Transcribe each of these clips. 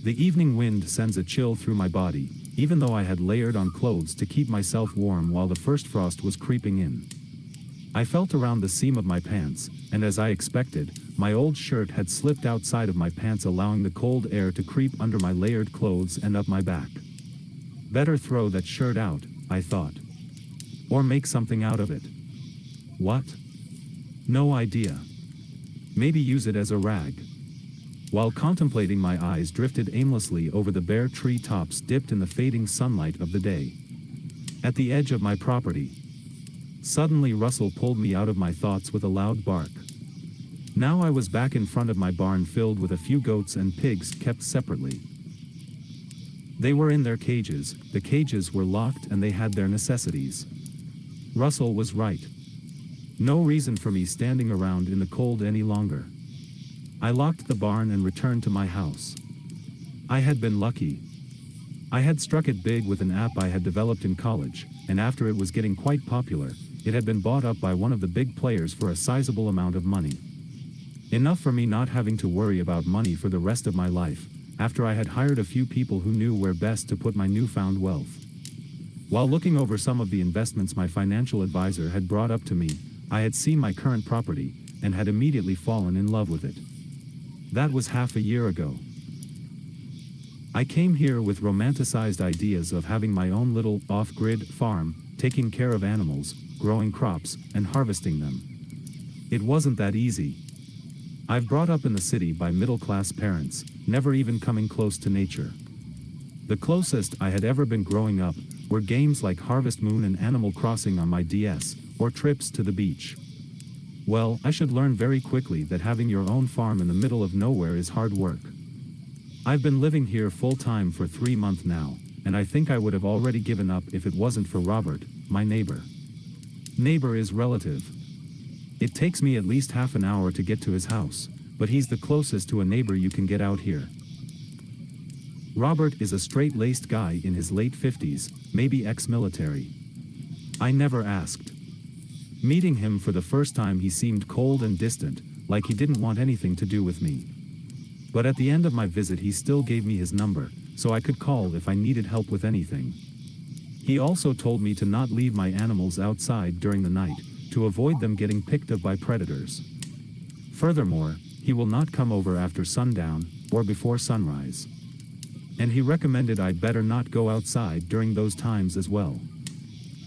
The evening wind sends a chill through my body, even though I had layered on clothes to keep myself warm while the first frost was creeping in. I felt around the seam of my pants, and as I expected, my old shirt had slipped outside of my pants, allowing the cold air to creep under my layered clothes and up my back. Better throw that shirt out, I thought. Or make something out of it. What? No idea. Maybe use it as a rag. While contemplating, my eyes drifted aimlessly over the bare tree tops dipped in the fading sunlight of the day. At the edge of my property, suddenly Russell pulled me out of my thoughts with a loud bark. Now I was back in front of my barn filled with a few goats and pigs kept separately. They were in their cages, the cages were locked and they had their necessities. Russell was right. No reason for me standing around in the cold any longer. I locked the barn and returned to my house. I had been lucky. I had struck it big with an app I had developed in college, and after it was getting quite popular, it had been bought up by one of the big players for a sizable amount of money. Enough for me not having to worry about money for the rest of my life, after I had hired a few people who knew where best to put my newfound wealth. While looking over some of the investments my financial advisor had brought up to me, I had seen my current property, and had immediately fallen in love with it. That was half a year ago. I came here with romanticized ideas of having my own little off-grid farm, taking care of animals, growing crops, and harvesting them. It wasn't that easy. I've brought up in the city by middle-class parents, never even coming close to nature. The closest I had ever been growing up were games like Harvest Moon and Animal Crossing on my DS, or trips to the beach. Well, I should learn very quickly that having your own farm in the middle of nowhere is hard work. I've been living here full-time for 3 months now, and I think I would have already given up if it wasn't for Robert, my neighbor. Neighbor is relative. It takes me at least half an hour to get to his house, but he's the closest to a neighbor you can get out here. Robert is a straight-laced guy in his late 50s, maybe ex-military. I never asked. Meeting him for the first time, he seemed cold and distant, like he didn't want anything to do with me. But at the end of my visit he still gave me his number, so I could call if I needed help with anything. He also told me to not leave my animals outside during the night, to avoid them getting picked up by predators. Furthermore, he will not come over after sundown, or before sunrise. And he recommended I better not go outside during those times as well.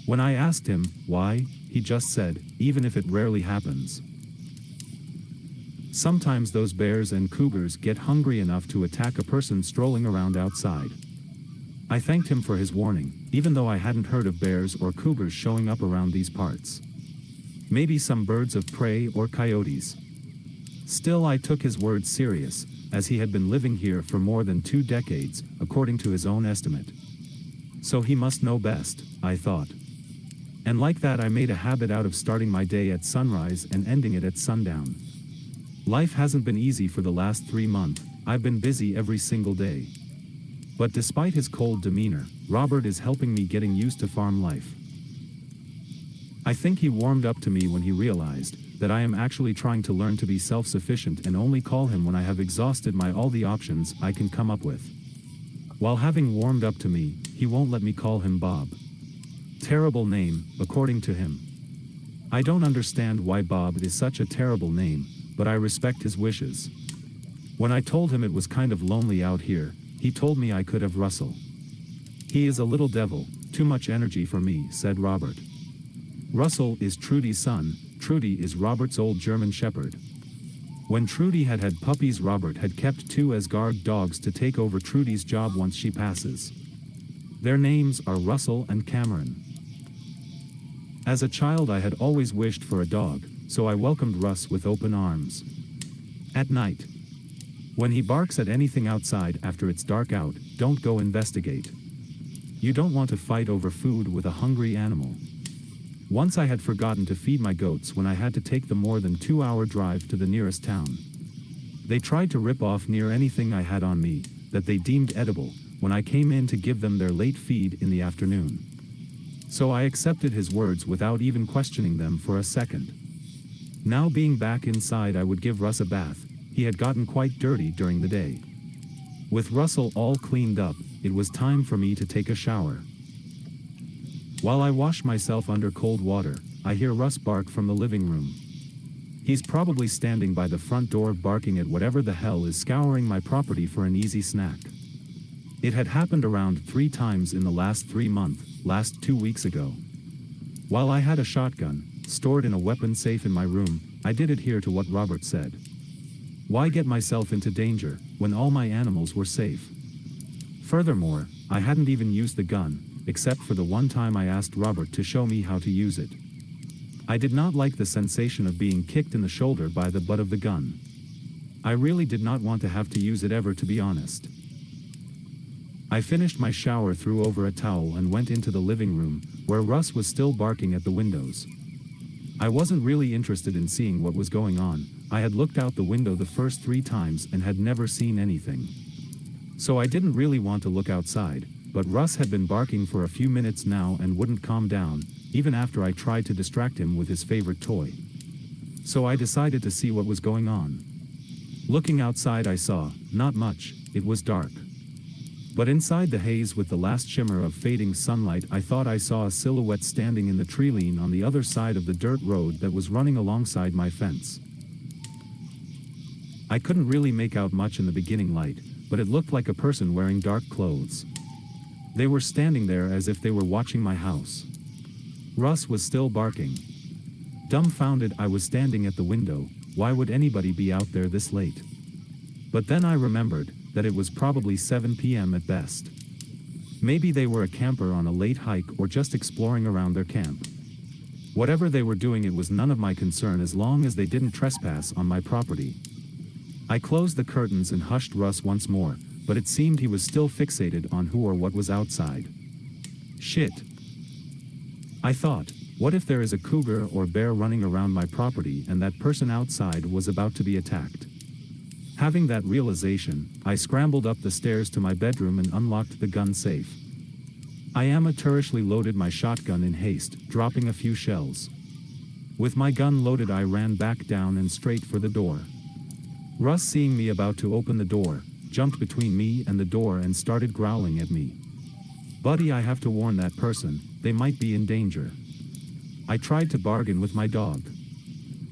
When I asked him why, he just said, even if it rarely happens. Sometimes those bears and cougars get hungry enough to attack a person strolling around outside. I thanked him for his warning, even though I hadn't heard of bears or cougars showing up around these parts. Maybe some birds of prey or coyotes. Still, I took his words serious, as he had been living here for more than 2 decades, according to his own estimate. So he must know best, I thought. And like that, I made a habit out of starting my day at sunrise and ending it at sundown. Life hasn't been easy for the last 3 months, I've been busy every single day. But despite his cold demeanor, Robert is helping me getting used to farm life. I think he warmed up to me when he realized that I am actually trying to learn to be self-sufficient and only call him when I have exhausted all the options I can come up with. While having warmed up to me, he won't let me call him Bob. Terrible name, according to him. I don't understand why Bob is such a terrible name, but I respect his wishes. When I told him it was kind of lonely out here, he told me I could have Russell. He is a little devil, too much energy for me, said Robert. Russell is Trudy's son. Trudy is Robert's old German Shepherd. When Trudy had had puppies, Robert had kept 2 as guard dogs to take over Trudy's job once she passes. Their names are Russell and Cameron. As a child I had always wished for a dog, so I welcomed Russ with open arms. At night, when he barks at anything outside after it's dark out, don't go investigate. You don't want to fight over food with a hungry animal. Once I had forgotten to feed my goats when I had to take the more than 2-hour drive to the nearest town. They tried to rip off near anything I had on me that they deemed edible when I came in to give them their late feed in the afternoon. So I accepted his words without even questioning them for a second. Now being back inside, I would give Russ a bath. He had gotten quite dirty during the day. With Russell all cleaned up, it was time for me to take a shower. While I wash myself under cold water, I hear Russ bark from the living room. He's probably standing by the front door barking at whatever the hell is scouring my property for an easy snack. It had happened around 3 times in the last 3 months, last 2 weeks ago. While I had a shotgun, stored in a weapon safe in my room, I did adhere to what Robert said. Why get myself into danger, when all my animals were safe? Furthermore, I hadn't even used the gun, except for the one time I asked Robert to show me how to use it. I did not like the sensation of being kicked in the shoulder by the butt of the gun. I really did not want to have to use it ever, to be honest. I finished my shower, threw over a towel and went into the living room, where Russ was still barking at the windows. I wasn't really interested in seeing what was going on. I had looked out the window the first 3 times and had never seen anything. So I didn't really want to look outside, but Russ had been barking for a few minutes now and wouldn't calm down, even after I tried to distract him with his favorite toy. So I decided to see what was going on. Looking outside, I saw, not much. It was dark. But inside the haze, with the last shimmer of fading sunlight, I thought I saw a silhouette standing in the tree line on the other side of the dirt road that was running alongside my fence. I couldn't really make out much in the beginning light, but it looked like a person wearing dark clothes. They were standing there as if they were watching my house. Russ was still barking. Dumbfounded, I was standing at the window. Why would anybody be out there this late? But then I remembered that it was probably 7 p.m. at best. Maybe they were a camper on a late hike or just exploring around their camp. Whatever they were doing, it was none of my concern as long as they didn't trespass on my property. I closed the curtains and hushed Russ once more, but it seemed he was still fixated on who or what was outside. Shit. I thought, what if there is a cougar or bear running around my property and that person outside was about to be attacked? Having that realization, I scrambled up the stairs to my bedroom and unlocked the gun safe. I amateurishly loaded my shotgun in haste, dropping a few shells. With my gun loaded, I ran back down and straight for the door. Russ, seeing me about to open the door, jumped between me and the door and started growling at me. Buddy, I have to warn that person, they might be in danger. I tried to bargain with my dog.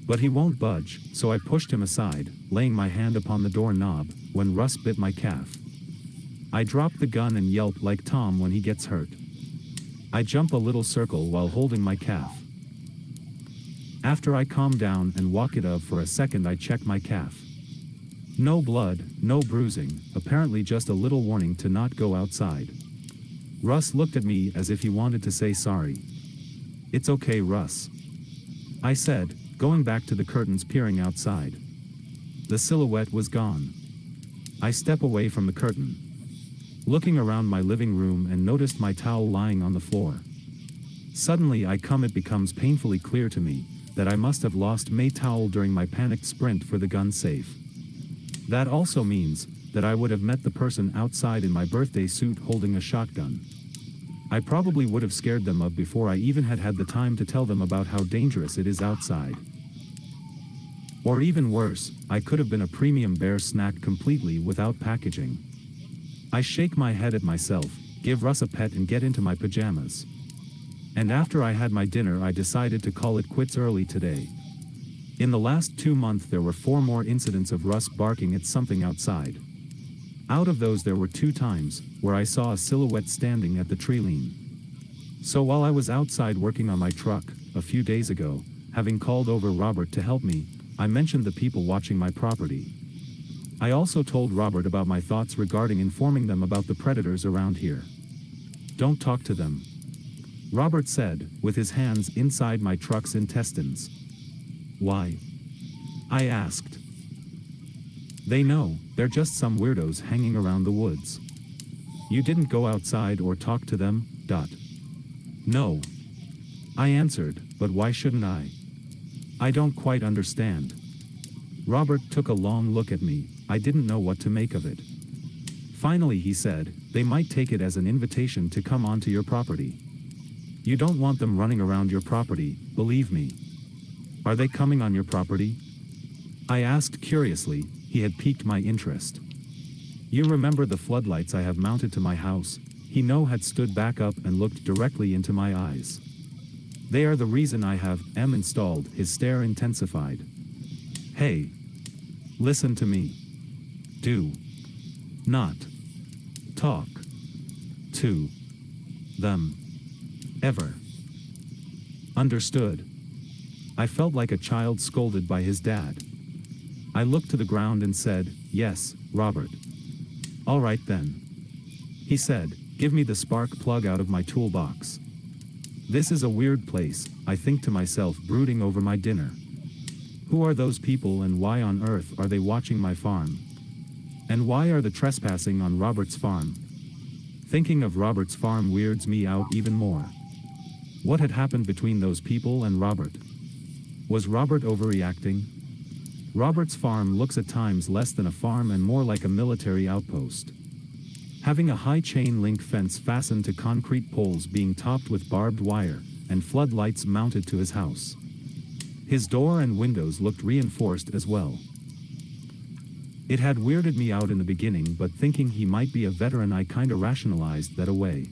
But he won't budge, so I pushed him aside, laying my hand upon the doorknob, when Russ bit my calf. I dropped the gun and yelped like Tom when he gets hurt. I jump a little circle while holding my calf. After I calm down and walk it up for a second, I check my calf. No blood, no bruising, apparently just a little warning to not go outside. Russ looked at me as if he wanted to say sorry. It's okay, Russ, I said, going back to the curtains, peering outside. The silhouette was gone. I step away from the curtain, looking around my living room, and noticed my towel lying on the floor. Suddenly it becomes painfully clear to me that I must have lost my towel during my panicked sprint for the gun safe. That also means that I would have met the person outside in my birthday suit holding a shotgun. I probably would have scared them up before I even had the time to tell them about how dangerous it is outside. Or even worse, I could have been a premium bear snack completely without packaging. I shake my head at myself, give Russ a pet and get into my pajamas. And after I had my dinner, I decided to call it quits early today. In the last 2 months there were 4 more incidents of Russ barking at something outside. Out of those there were 2 times where I saw a silhouette standing at the tree line. So while I was outside working on my truck, a few days ago, having called over Robert to help me, I mentioned the people watching my property. I also told Robert about my thoughts regarding informing them about the predators around here. Don't talk to them, Robert said, with his hands inside my truck's intestines. Why? I asked. They know, they're just some weirdos hanging around the woods. You didn't go outside or talk to them? No. I answered, but why shouldn't I? I don't quite understand. Robert took a long look at me. I didn't know what to make of it. Finally he said, they might take it as an invitation to come onto your property. You don't want them running around your property, believe me. Are they coming on your property? I asked curiously. He had piqued my interest. You remember the floodlights I have mounted to my house? He had stood back up and looked directly into my eyes. They are the reason I have installed. His stare intensified. Hey. Listen to me. Do not talk to them ever. Understood? I felt like a child scolded by his dad. I looked to the ground and said, yes, Robert. All right then. He said, give me the spark plug out of my toolbox. This is a weird place, I think to myself, brooding over my dinner. Who are those people and why on earth are they watching my farm? And why are they trespassing on Robert's farm? Thinking of Robert's farm weirds me out even more. What had happened between those people and Robert? Was Robert overreacting? Robert's farm looks at times less than a farm and more like a military outpost. Having a high chain-link fence fastened to concrete poles being topped with barbed wire, and floodlights mounted to his house. His door and windows looked reinforced as well. It had weirded me out in the beginning, but thinking he might be a veteran, I kinda rationalized that away.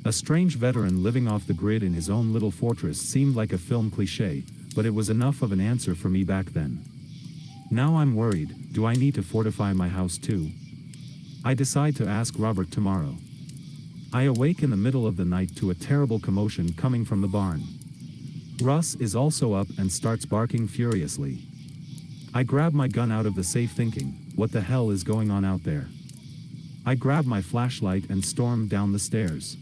A strange veteran living off the grid in his own little fortress seemed like a film cliché, but it was enough of an answer for me back then. Now I'm worried, do I need to fortify my house too? I decide to ask Robert tomorrow. I awake in the middle of the night to a terrible commotion coming from the barn. Russ is also up and starts barking furiously. I grab my gun out of the safe thinking, what the hell is going on out there? I grab my flashlight and storm down the stairs.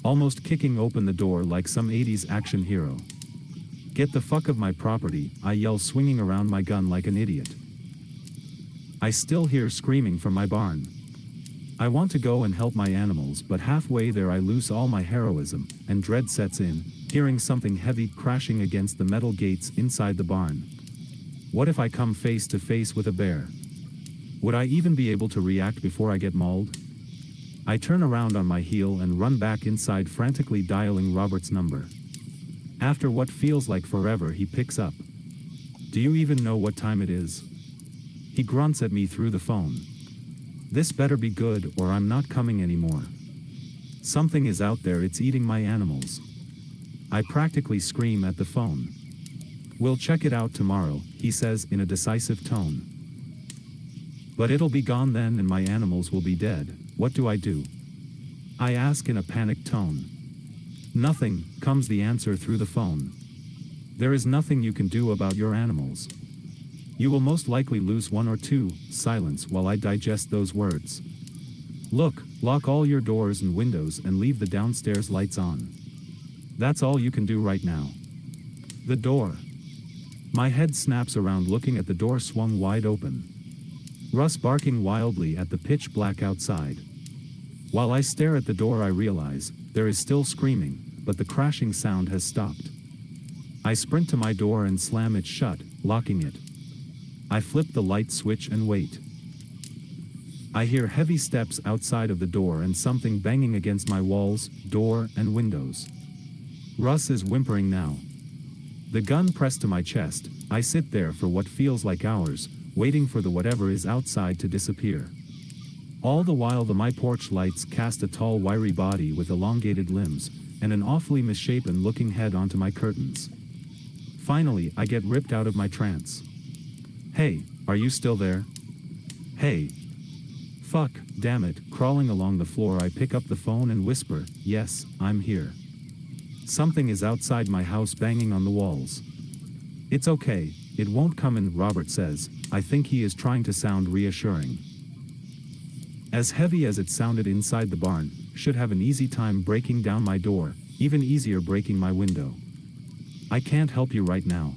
Almost kicking open the door like some 80s action hero. Get the fuck of my property, I yell, swinging around my gun like an idiot. I still hear screaming from my barn. I want to go and help my animals, but halfway there I lose all my heroism, and dread sets in, hearing something heavy crashing against the metal gates inside the barn. What if I come face to face with a bear? Would I even be able to react before I get mauled? I turn around on my heel and run back inside, frantically dialing Robert's number. After what feels like forever, he picks up. Do you even know what time it is? He grunts at me through the phone. This better be good or I'm not coming anymore. Something is out there, it's eating my animals. I practically scream at the phone. We'll check it out tomorrow, he says in a decisive tone. But it'll be gone then and my animals will be dead. What do I do? I ask in a panicked tone. Nothing, comes the answer through the phone. There is nothing you can do about your animals. You will most likely lose one or two. Silence while I digest those words. Look, lock all your doors and windows and leave the downstairs lights on. That's all you can do right now. The door. My head snaps around, looking at the door swung wide open. Russ barking wildly at the pitch black outside. While I stare at the door, I realize there is still screaming, but the crashing sound has stopped. I sprint to my door and slam it shut, locking it. I flip the light switch and wait. I hear heavy steps outside of the door and something banging against my walls, door, and windows. Russ is whimpering now. The gun pressed to my chest, I sit there for what feels like hours, waiting for the whatever is outside to disappear. All the while my porch lights cast a tall wiry body with elongated limbs, and an awfully misshapen looking head onto my curtains. Finally, I get ripped out of my trance. Hey, are you still there? Hey. Fuck, damn it, crawling along the floor I pick up the phone and whisper, yes, I'm here. Something is outside my house banging on the walls. It's okay, it won't come in, Robert says. I think he is trying to sound reassuring. As heavy as it sounded inside the barn, should have an easy time breaking down my door, even easier breaking my window. I can't help you right now.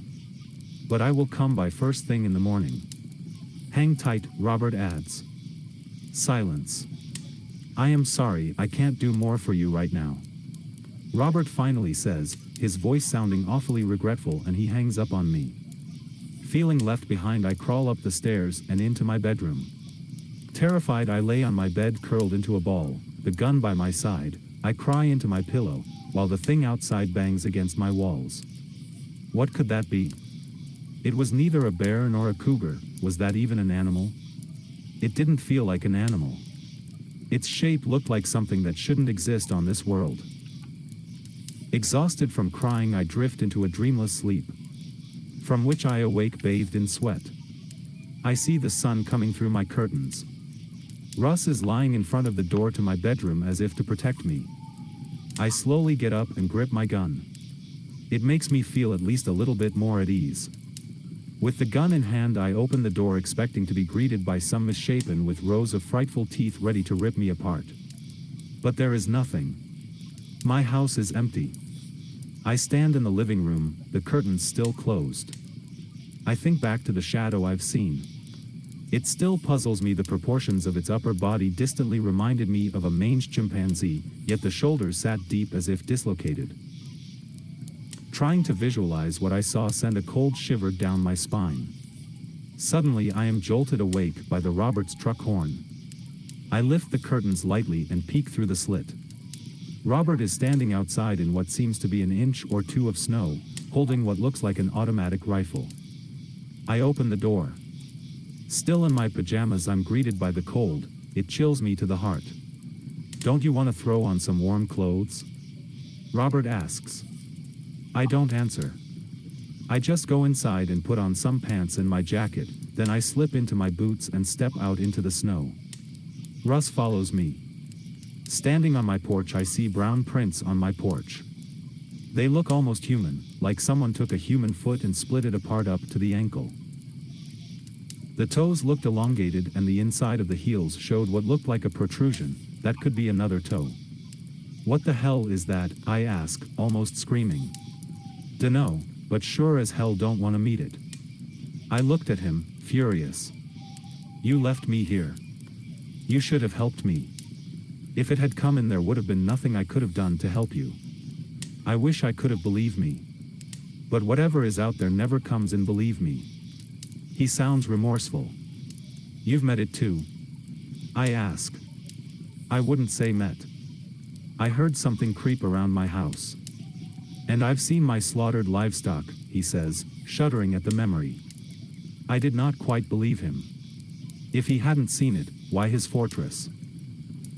But I will come by first thing in the morning. Hang tight, Robert adds. Silence. I am sorry, I can't do more for you right now. Robert finally says, his voice sounding awfully regretful, and he hangs up on me. Feeling left behind, I crawl up the stairs and into my bedroom. Terrified, I lay on my bed curled into a ball, the gun by my side. I cry into my pillow, while the thing outside bangs against my walls. What could that be? It was neither a bear nor a cougar. Was that even an animal? It didn't feel like an animal. Its shape looked like something that shouldn't exist on this world. Exhausted from crying, I drift into a dreamless sleep, from which I awake bathed in sweat. I see the sun coming through my curtains. Russ is lying in front of the door to my bedroom as if to protect me. I slowly get up and grip my gun. It makes me feel at least a little bit more at ease. With the gun in hand, I open the door expecting to be greeted by some misshapen with rows of frightful teeth ready to rip me apart. But there is nothing. My house is empty. I stand in the living room, the curtains still closed. I think back to the shadow I've seen. It still puzzles me. The proportions of its upper body distantly reminded me of a mangy chimpanzee, yet the shoulders sat deep as if dislocated. Trying to visualize what I saw sent a cold shiver down my spine. Suddenly I am jolted awake by the Roberts truck horn. I lift the curtains lightly and peek through the slit. Robert is standing outside in what seems to be an inch or two of snow, holding what looks like an automatic rifle. I open the door. Still in my pajamas, I'm greeted by the cold. It chills me to the heart. "Don't you want to throw on some warm clothes?" Robert asks. I don't answer. I just go inside and put on some pants and my jacket, then I slip into my boots and step out into the snow. Russ follows me. Standing on my porch, I see brown prints on my porch. They look almost human, like someone took a human foot and split it apart up to the ankle. The toes looked elongated and the inside of the heels showed what looked like a protrusion. That could be another toe. "What the hell is that?" I ask, almost screaming. "Dunno, but sure as hell don't want to meet it." I looked at him, furious. "You left me here. You should have helped me. If it had come in, there would have been nothing I could have done to help you. I wish I could have believed me. But whatever is out there never comes in, believe me." He sounds remorseful. "You've met it too?" I ask. "I wouldn't say met. I heard something creep around my house. And I've seen my slaughtered livestock," he says, shuddering at the memory. I did not quite believe him. If he hadn't seen it, why his fortress?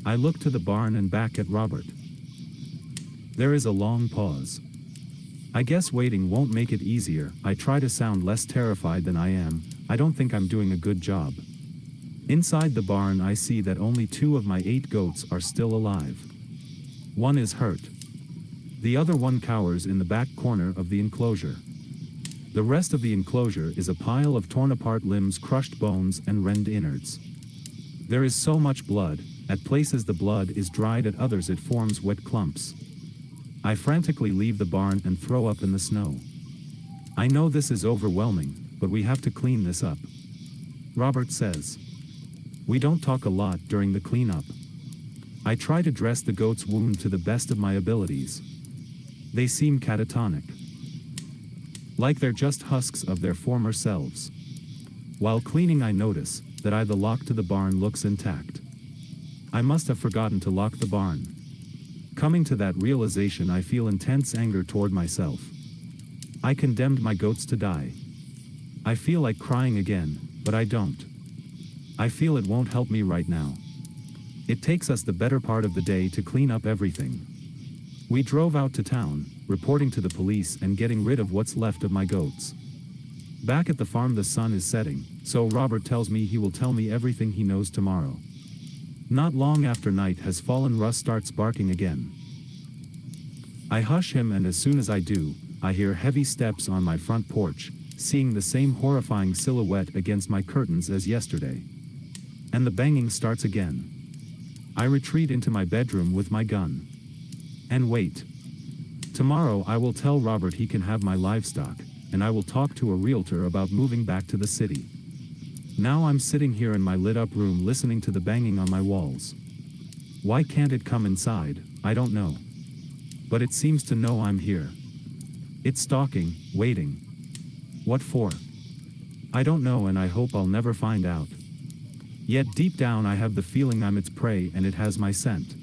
I look to the barn and back at Robert. There is a long pause. I guess waiting won't make it easier. I try to sound less terrified than I am. I don't think I'm doing a good job. Inside the barn, I see that only 2 of my 8 goats are still alive. One is hurt. The other one cowers in the back corner of the enclosure. The rest of the enclosure is a pile of torn apart limbs, crushed bones, and rend innards. There is so much blood. At places the blood is dried, at others it forms wet clumps. I frantically leave the barn and throw up in the snow. I know this is overwhelming, but we have to clean this up. Robert says. We don't talk a lot during the cleanup. I try to dress the goat's wound to the best of my abilities. They seem catatonic. Like they're just husks of their former selves. While cleaning, I notice that the lock to the barn looks intact. I must have forgotten to lock the barn. Coming to that realization, I feel intense anger toward myself. I condemned my goats to die. I feel like crying again, but I don't. I feel it won't help me right now. It takes us the better part of the day to clean up everything. We drove out to town, reporting to the police and getting rid of what's left of my goats. Back at the farm, the sun is setting, so Robert tells me he will tell me everything he knows tomorrow. Not long after night has fallen, Russ starts barking again. I hush him, and as soon as I do, I hear heavy steps on my front porch, seeing the same horrifying silhouette against my curtains as yesterday. And the banging starts again. I retreat into my bedroom with my gun. And wait. Tomorrow I will tell Robert he can have my livestock, and I will talk to a realtor about moving back to the city. Now I'm sitting here in my lit-up room listening to the banging on my walls. Why can't it come inside? I don't know. But it seems to know I'm here. It's stalking, waiting. What for? I don't know, and I hope I'll never find out. Yet deep down I have the feeling I'm its prey and it has my scent.